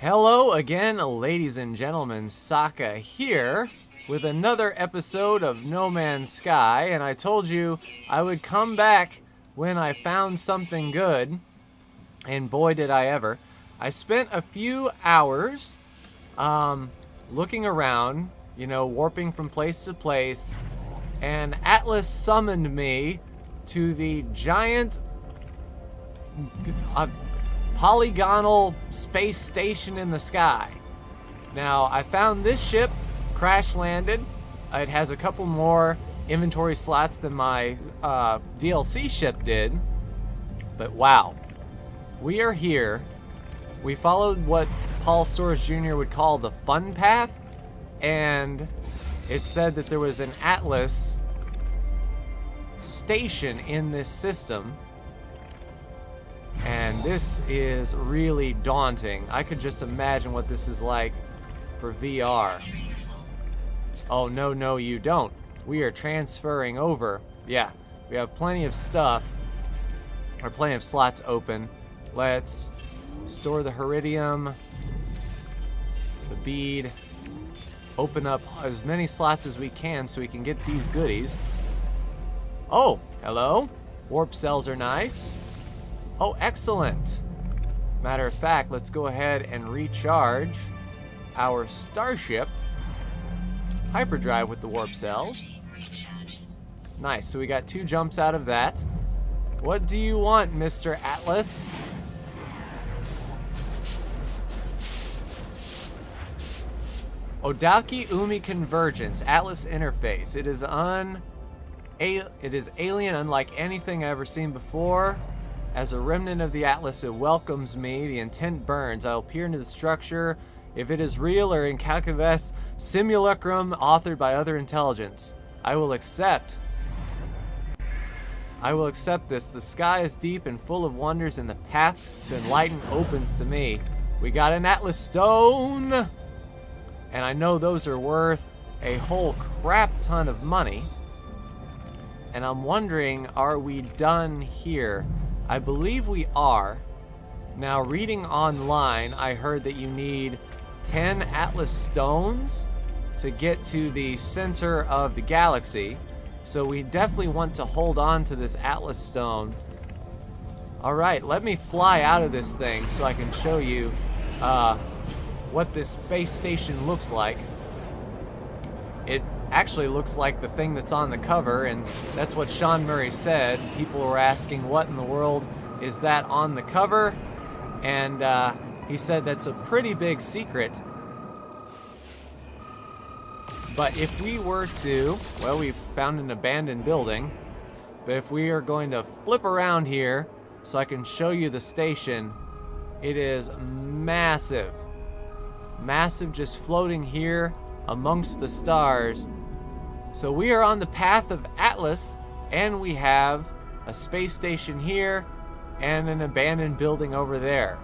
Hello again, ladies and gentlemen. Sokka here with another episode of No Man's Sky, and I told you I would come back when I found something good, and boy did I ever. I spent a few hours looking around, warping from place to place, and Atlas summoned me to the giant polygonal space station in the sky. Now, I found this ship crash landed. It has a couple more inventory slots than my DLC ship did. But wow, we are here. We followed what Paul Soares Jr. would call the fun path, and it said that there was an Atlas station in this system. And this is really daunting. I could just imagine what this is like for VR. Oh, no, you don't. We are transferring over. Yeah, we have plenty of stuff, or plenty of slots open. Let's store the Heridium, the bead, open up as many slots as we can so we can get these goodies. Oh, hello. Warp cells are nice. Oh, excellent. Matter of fact, let's go ahead and recharge our starship hyperdrive with the warp cells. Nice, so we got 2 jumps out of that. What do you want, Mr. Atlas? Odaki Umi Convergence, Atlas Interface. It is alien, unlike anything I've ever seen before. As a remnant of the Atlas, it welcomes me. The intent burns. I will peer into the structure. If it is real or incalculous simulacrum authored by other intelligence, I will accept. I will accept this. The sky is deep and full of wonders, and the path to enlighten opens to me. We got an Atlas stone, and I know those are worth a whole crap ton of money. And I'm wondering, are we done here? I believe we are. Now, reading online, I heard that you need 10 Atlas stones to get to the center of the galaxy. So we definitely want to hold on to this Atlas stone. Alright, let me fly out of this thing so I can show you what this space station looks like. It actually looks like the thing that's on the cover, and that's what Sean Murray said. People were asking, what in the world is that on the cover? And he said that's a pretty big secret. But if we were to, well, we found an abandoned building, but if we are going to flip around here so I can show you the station, it is massive. Massive, just floating here amongst the stars. So we are on the path of Atlas, and we have a space station here and an abandoned building over there.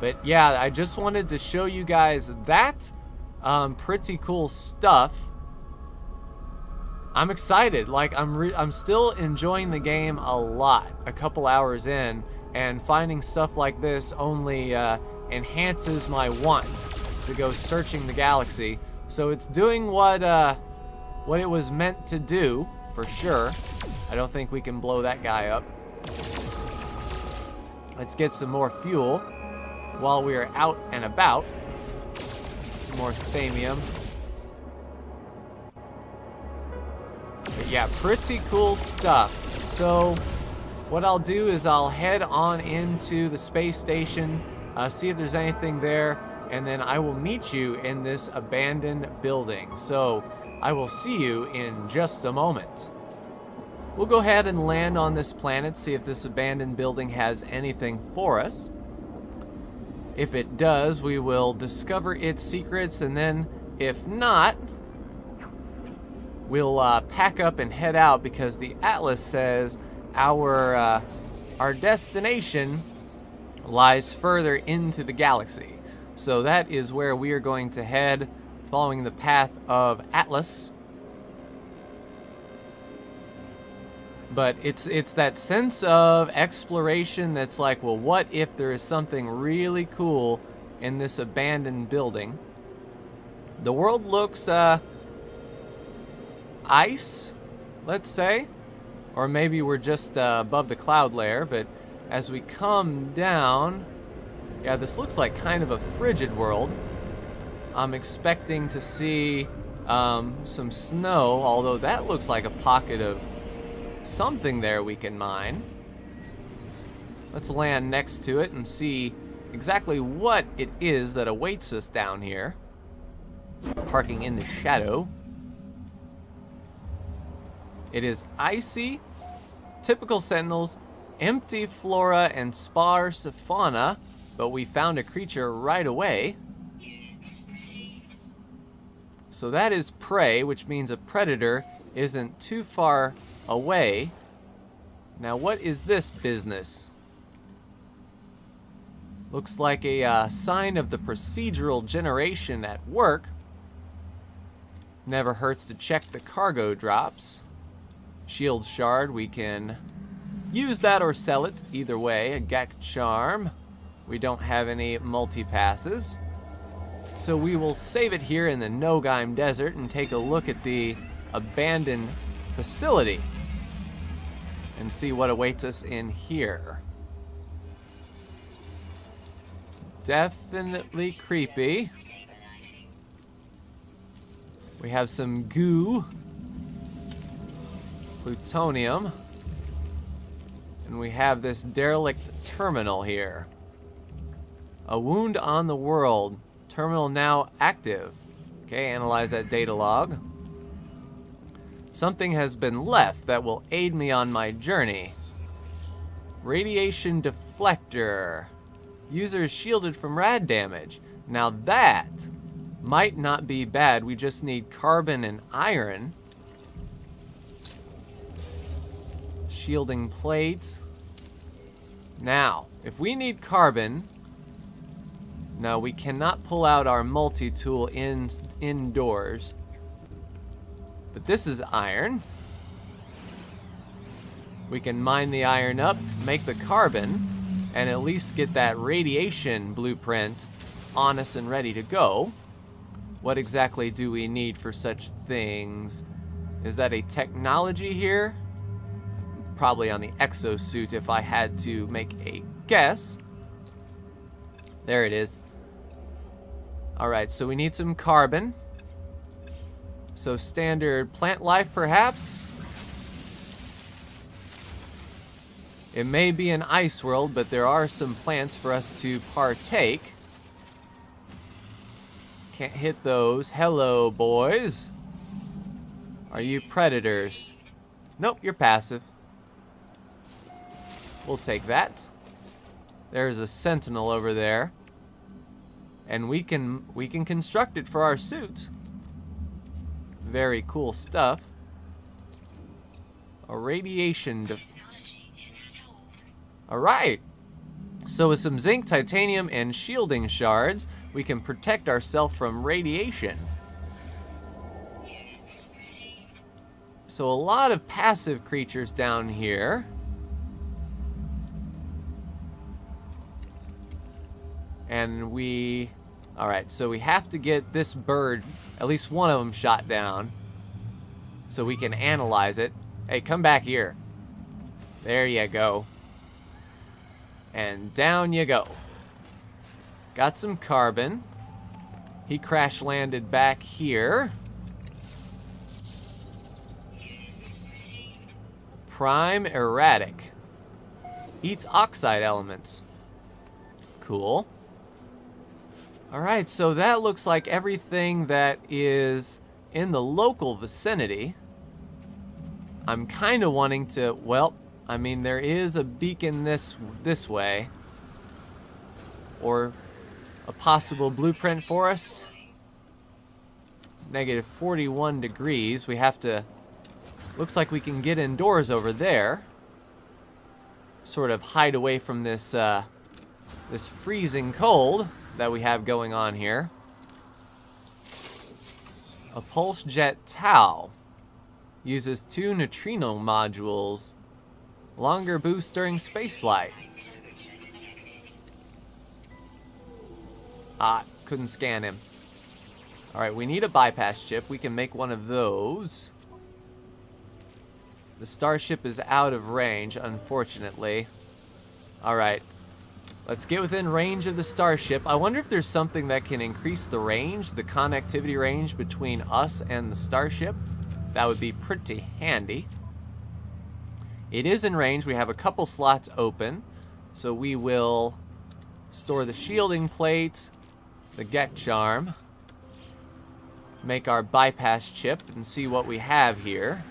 But yeah, I just wanted to show you guys that pretty cool stuff. I'm excited. Like, I'm still enjoying the game a lot. A couple hours in, and finding stuff like this only enhances my want to go searching the galaxy. So it's doing what it was meant to do, for sure. I don't think we can blow that guy up. Let's get some more fuel while we are out and about. Some more thamium. But yeah, pretty cool stuff. So what I'll do is I'll head on into the space station, see if there's anything there, and then I will meet you in this abandoned building. So I will see you in just a moment. We'll go ahead and land on this planet, see if this abandoned building has anything for us. If it does, we will discover its secrets, and then if not, we'll pack up and head out, because the Atlas says our destination lies further into the galaxy. So that is where we are going to head, following the path of Atlas. But it's that sense of exploration that's like, well, what if there is something really cool in this abandoned building. The world looks ice, let's say, or maybe we're just above the cloud layer, but as we come down, yeah, this looks like kind of a frigid world. I'm expecting to see some snow, although that looks like a pocket of something there we can mine. Let's land next to it and see exactly what it is that awaits us down here. Parking in the shadow. It is icy, typical sentinels, empty flora, and sparse fauna, but we found a creature right away. So that is prey, which means a predator isn't too far away. Now what is this business? Looks like a sign of the procedural generation at work. Never hurts to check the cargo drops. Shield shard, we can use that or sell it. Either way, a Gek charm. We don't have any multi-passes. So we will save it here in the Nogaim Desert and take a look at the abandoned facility and see what awaits us in here. Definitely creepy. We have some goo, plutonium, and we have this derelict terminal here. A wound on the world. Terminal now active. Okay, analyze that data log. Something has been left that will aid me on my journey. Radiation deflector. User is shielded from rad damage. Now that might not be bad. We just need carbon and iron. Shielding plates. Now, if we need carbon, no, we cannot pull out our multi-tool indoors. But this is iron. We can mine the iron up, make the carbon, and at least get that radiation blueprint on us and ready to go. What exactly do we need for such things? Is that a technology here? Probably on the exosuit if I had to make a guess. There it is. Alright, so we need some carbon. So standard plant life perhaps? It may be an ice world, but there are some plants for us to partake. Can't hit those. Hello, boys. Are you predators? Nope, you're passive. We'll take that. There's a sentinel over there. And we can construct it for our suit. Very cool stuff. A radiation. Alright. So with some zinc, titanium, and shielding shards, we can protect ourselves from radiation. So a lot of passive creatures down here. And we... Alright, so we have to get this bird, at least one of them, shot down. So we can analyze it. Hey, come back here. There you go. And down you go. Got some carbon. He crash landed back here. Prime erratic. Eats oxide elements. Cool. Alright, so that looks like everything that is in the local vicinity. I'm kind of wanting to, well, I mean, there is a beacon this way. Or a possible blueprint for us. Negative 41 degrees. We have to, looks like we can get indoors over there. Sort of hide away from this, this freezing cold that we have going on here. A pulse jet Tau uses 2 neutrino modules. Longer boost during spaceflight. Ah, couldn't scan him. Alright, we need a bypass chip. We can make one of those. The starship is out of range, unfortunately. Alright. Let's get within range of the starship. I wonder if there's something that can increase the range, the connectivity range between us and the starship. That would be pretty handy. It is in range. We have a couple slots open. So we will store the shielding plate, the get charm, make our bypass chip, and see what we have here.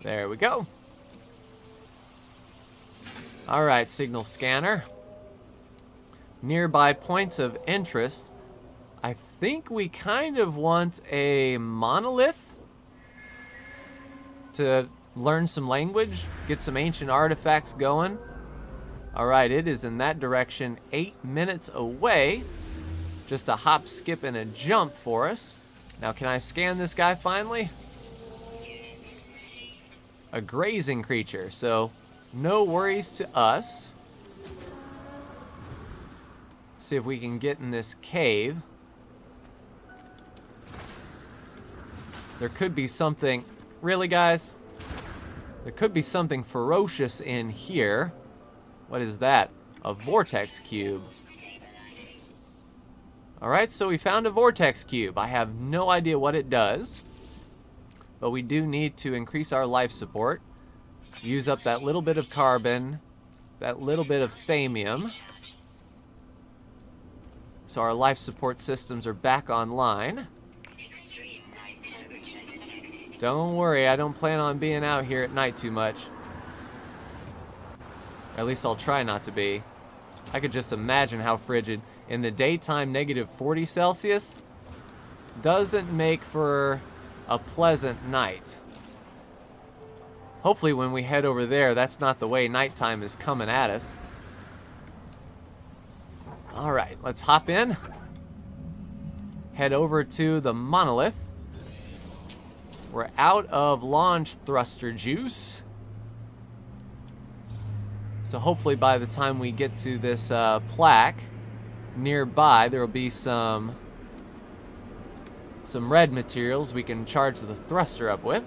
There we go. Alright, signal scanner. Nearby points of interest. I think we kind of want a monolith to learn some language, get some ancient artifacts going. Alright, it is in that direction, 8 minutes away. Just a hop, skip, and a jump for us. Now, can I scan this guy finally? A grazing creature, so no worries to us. See if we can get in this cave. There could be something... Really, guys? There could be something ferocious in here. What is that? A vortex cube. Alright, so we found a vortex cube. I have no idea what it does. But we do need to increase our life support. Use up that little bit of carbon. That little bit of thamium. So our life support systems are back online. Don't worry, I don't plan on being out here at night too much. Or at least I'll try not to be. I could just imagine how frigid. In the daytime, negative 40 Celsius doesn't make for a pleasant night. Hopefully when we head over there, that's not the way nighttime is coming at us. Alright, let's hop in. Head over to the monolith. We're out of launch thruster juice. So hopefully by the time we get to this plaque nearby, there will be some red materials we can charge the thruster up with.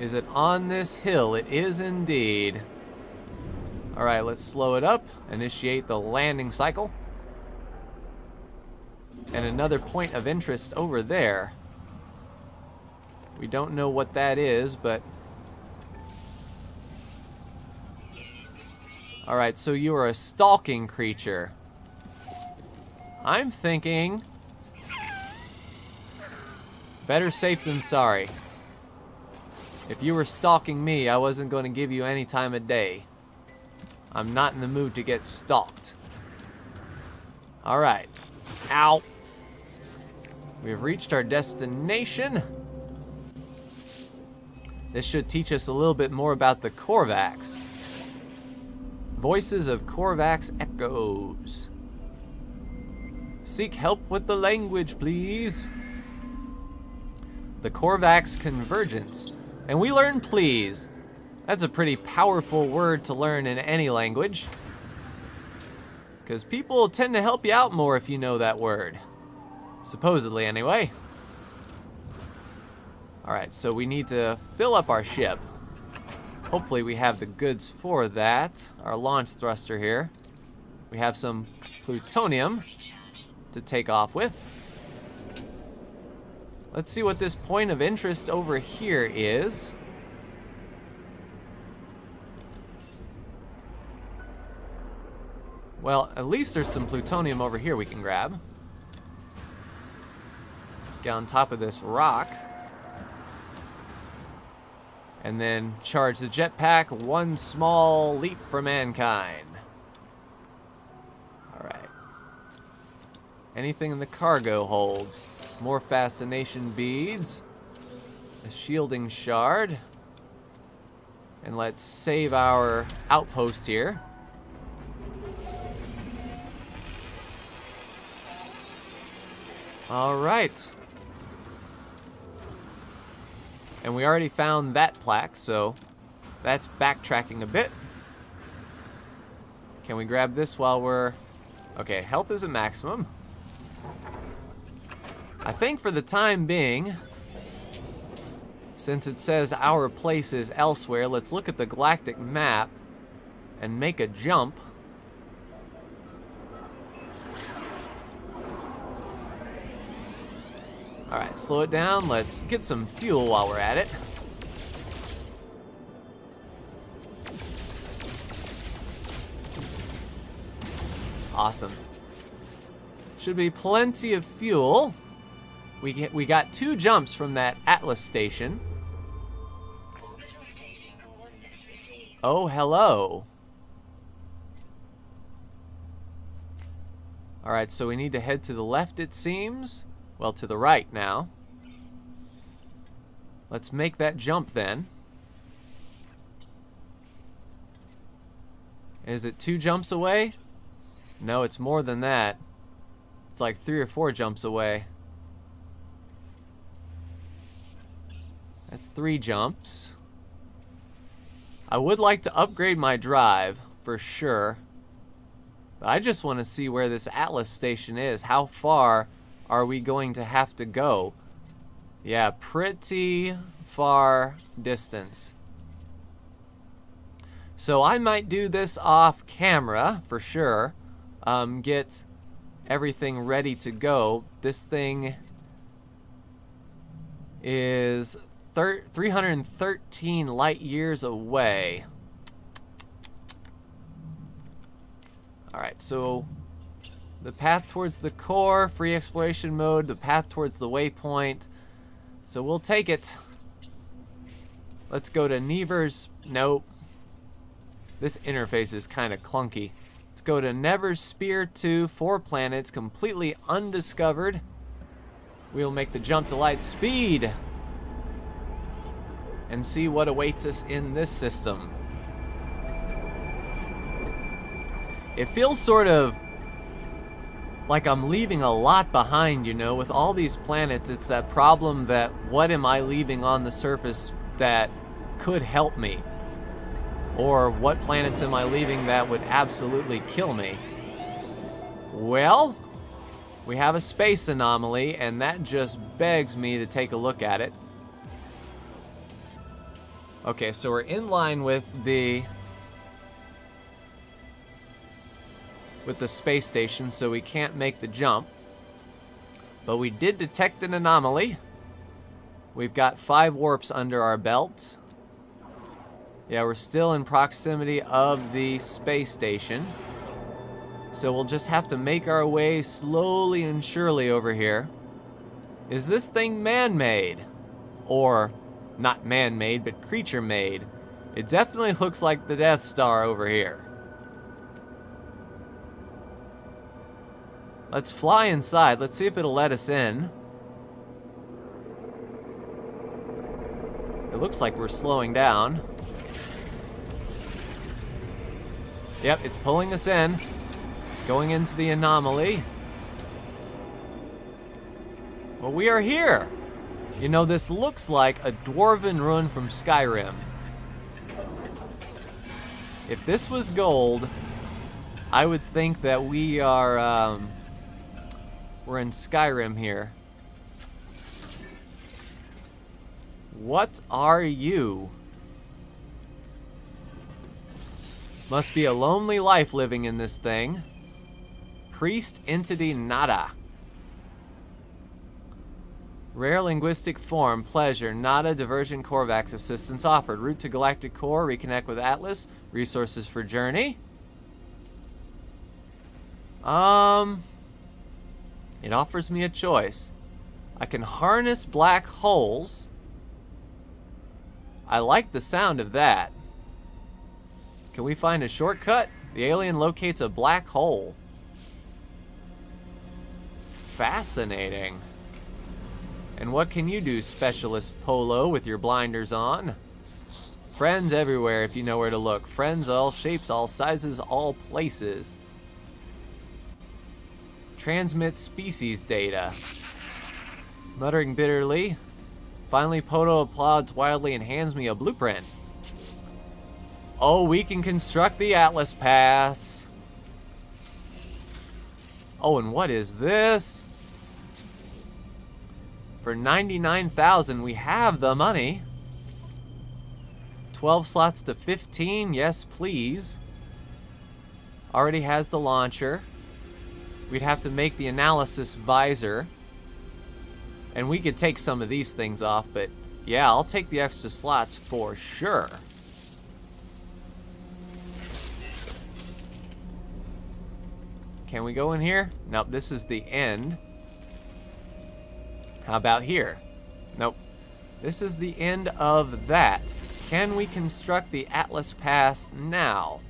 Is it on this hill? It is indeed. Alright, let's slow it up. Initiate the landing cycle. And another point of interest over there. We don't know what that is, but... Alright, so you are a stalking creature. I'm thinking... better safe than sorry. If you were stalking me, I wasn't going to give you any time of day. I'm not in the mood to get stalked. Alright. Ow. We have reached our destination. This should teach us a little bit more about the Korvax. Voices of Korvax echoes. Seek help with the language, please. The Korvax convergence. And we learn please. That's a pretty powerful word to learn in any language. Because people tend to help you out more if you know that word. Supposedly, anyway. Alright, so we need to fill up our ship. Hopefully we have the goods for that. Our launch thruster here. We have some plutonium to take off with. Let's see what this point of interest over here is. Well, at least there's some plutonium over here we can grab. Get on top of this rock. And then charge the jetpack. One small leap for mankind. Alright. Anything in the cargo holds. More fascination beads. A shielding shard. And let's save our outpost here. Alright. And we already found that plaque, so that's backtracking a bit. Can we grab this while we're... Okay, health is at maximum. I think for the time being, since it says our place is elsewhere, let's look at the galactic map and make a jump. Alright, slow it down. Let's get some fuel while we're at it. Awesome. Should be plenty of fuel. We got 2 jumps from that Atlas station. Oh, hello. Alright, so we need to head to the left, it seems. Well, to the right now. Let's make that jump then. Is it 2 jumps away? No, it's more than that. It's like 3 or 4 jumps away. That's 3 jumps. I would like to upgrade my drive, for sure. But I just want to see where this Atlas station is. How far are we going to have to go? Yeah, pretty far distance. So I might do this off camera, for sure. Get everything ready to go. This thing is 313 light years away. Alright, so the path towards the core, free exploration mode, the path towards the waypoint. So we'll take it. Let's go to Nevers. Nope. This interface is kind of clunky. Let's go to Nevers Spear 2, 4 planets, completely undiscovered. We'll make the jump to light speed and see what awaits us in this system. It feels sort of like I'm leaving a lot behind, you know. With all these planets, it's that problem that what am I leaving on the surface that could help me? Or what planets am I leaving that would absolutely kill me? Well, we have a space anomaly, and that just begs me to take a look at it. Okay, so we're in line with the space station, so we can't make the jump. But we did detect an anomaly. We've got 5 warps under our belt. Yeah, we're still in proximity of the space station. So we'll just have to make our way slowly and surely over here. Is this thing man-made? Or, not man-made, but creature-made? It definitely looks like the Death Star over here. Let's fly inside. Let's see if it'll let us in. It looks like we're slowing down. Yep, it's pulling us in. Going into the anomaly. Well, we are here. You know, this looks like a dwarven ruin from Skyrim. If this was gold, I would think that we are, we're in Skyrim here. What are you? Must be a lonely life living in this thing. Priest Entity Nada. Rare linguistic form, pleasure, Nada, diversion, Korvax, assistance offered. Route to Galactic Core, reconnect with Atlas, resources for journey. It offers me a choice. I can harness black holes. I like the sound of that. Can we find a shortcut? The alien locates a black hole. Fascinating. And what can you do, Specialist Polo, with your blinders on? Friends everywhere if you know where to look. Friends all shapes, all sizes, all places. Transmit species data. Muttering bitterly. Finally, Poto applauds wildly and hands me a blueprint. Oh, we can construct the Atlas Pass. Oh, and what is this? For 99,000, we have the money. 12 slots to 15, yes please. Already has the launcher. We'd have to make the analysis visor. And we could take some of these things off, but yeah, I'll take the extra slots for sure. Can we go in here? Nope, this is the end. How about here? Nope. This is the end of that. Can we construct the Atlas Pass now?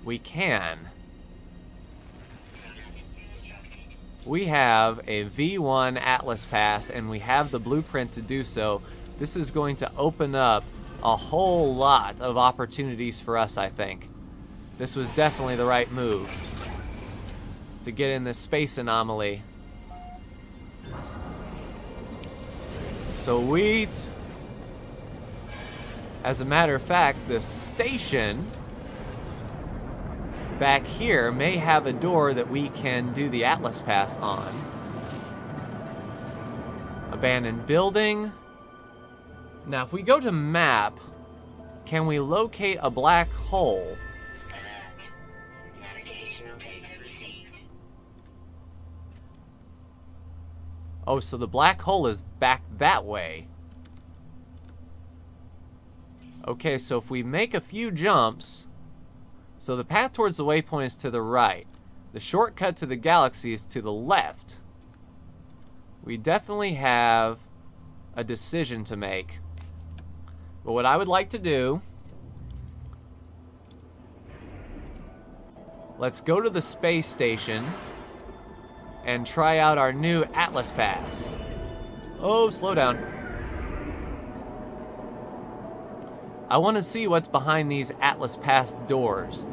We can. We have a V1 Atlas Pass, and we have the blueprint to do so. This is going to open up a whole lot of opportunities for us, I think. This was definitely the right move to get in this space anomaly. Sweet. As a matter of fact, the station back here may have a door that we can do the Atlas Pass on. Abandoned building. Now, if we go to map, can we locate a black hole? Alert. Navigational data received. Oh, so the black hole is back that way. Okay, so if we make a few jumps, so the path towards the waypoint is to the right. The shortcut to the galaxy is to the left. We definitely have a decision to make. But what I would like to do, let's go to the space station and try out our new Atlas Pass. Oh, slow down. I want to see what's behind these Atlas Pass doors.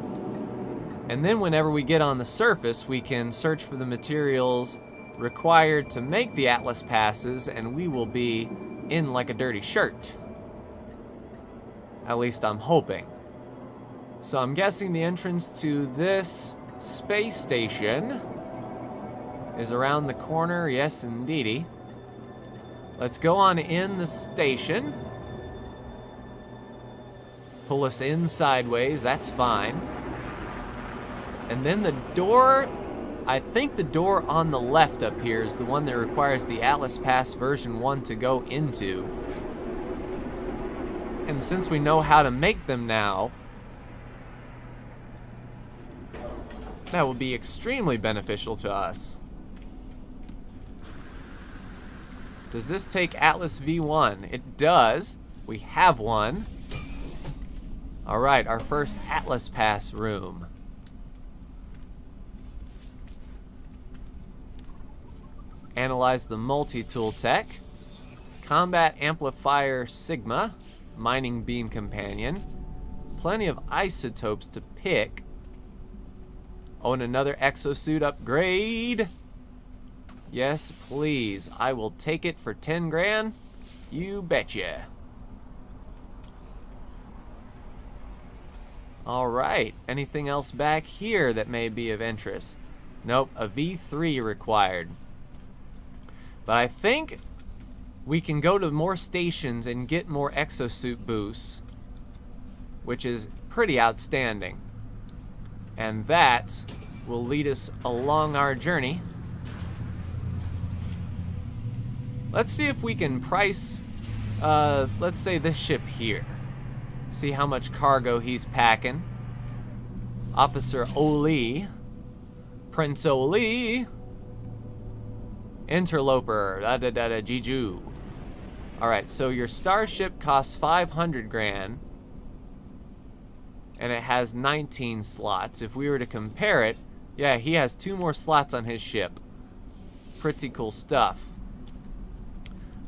And then whenever we get on the surface, we can search for the materials required to make the Atlas Passes, and we will be in like a dirty shirt. At least I'm hoping. So I'm guessing the entrance to this space station is around the corner. Yes, indeedy. Let's go on in the station. Pull us in sideways, that's fine. And then the door, I think the door on the left up here is the one that requires the Atlas Pass version 1 to go into. And since we know how to make them now, that will be extremely beneficial to us. Does this take Atlas V1? It does. We have one. All right, our first Atlas Pass room. Analyze the multi-tool tech. Combat Amplifier Sigma. Mining Beam Companion. Plenty of isotopes to pick. Oh, and another exosuit upgrade. Yes, please. I will take it for 10 grand. You betcha. All right, anything else back here that may be of interest? Nope, a V3 required. But I think we can go to more stations and get more exosuit boosts, which is pretty outstanding. And that will lead us along our journey. Let's see if we can price, let's say this ship here. See how much cargo he's packing. Officer Oli. Prince Oli. Interloper. Jiju. Alright, so your starship costs 500 grand. And it has 19 slots. If we were to compare it, yeah, he has 2 more slots on his ship. Pretty cool stuff.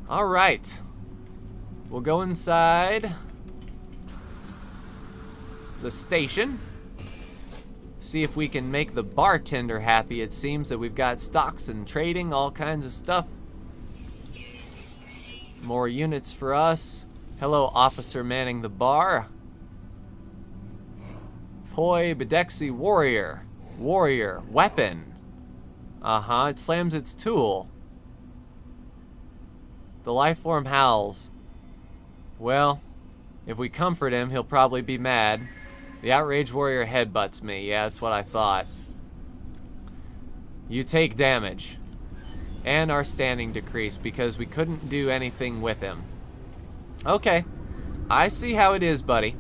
Alright. We'll go inside the station. See if we can make the bartender happy. It seems that we've got stocks and trading, all kinds of stuff. More units for us. Hello, officer manning the bar. Poi Bedexi Warrior. Warrior. Weapon. It slams its tool. The life form howls. Well, if we comfort him, he'll probably be mad. The outrage warrior headbutts me. Yeah, that's what I thought. You take damage. And our standing decreased because we couldn't do anything with him. Okay. I see how it is, buddy.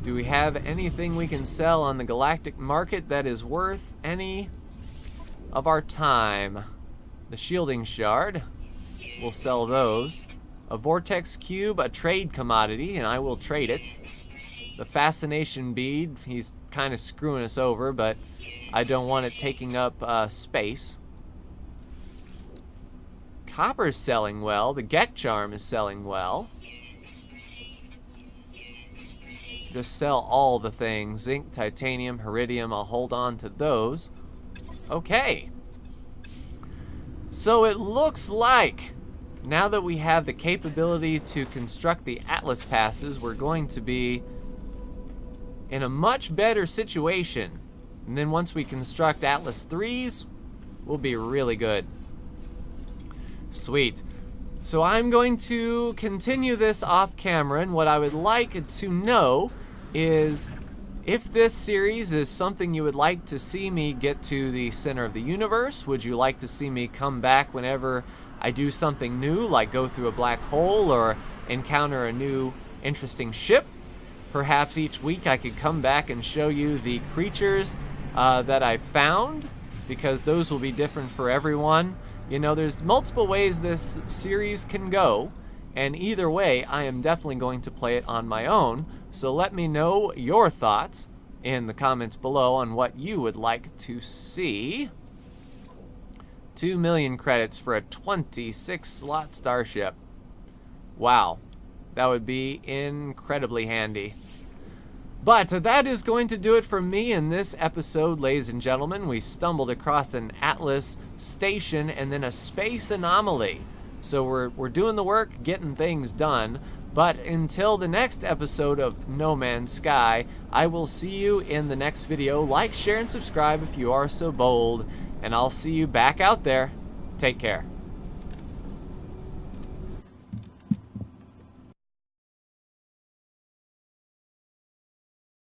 Do we have anything we can sell on the galactic market that is worth any of our time? The shielding shard. We'll sell those. A vortex cube, a trade commodity, and I will trade it. The fascination bead, he's kind of screwing us over, but I don't want it taking up space. Copper's selling well. The Get Charm is selling well. Just sell all the things. Zinc, titanium, iridium, I'll hold on to those. Okay. So it looks like now that we have the capability to construct the Atlas passes, we're going to be in a much better situation. And then once we construct Atlas 3s, we'll be really good. Sweet. So I'm going to continue this off camera, and what I would like to know is if this series is something you would like to see me get to the center of the universe. Would you like to see me come back whenever I do something new, like go through a black hole or encounter a new interesting ship? Perhaps each week I could come back and show you the creatures that I found, because those will be different for everyone. You know, there's multiple ways this series can go, and either way, I am definitely going to play it on my own. So let me know your thoughts in the comments below on what you would like to see. 2 million credits for a 26-slot starship. Wow, that would be incredibly handy. But that is going to do it for me in this episode, ladies and gentlemen. We stumbled across an Atlas station and then a space anomaly. So we're doing the work, getting things done. But until the next episode of No Man's Sky, I will see you in the next video. Like, share, and subscribe if you are so bold. And I'll see you back out there. Take care.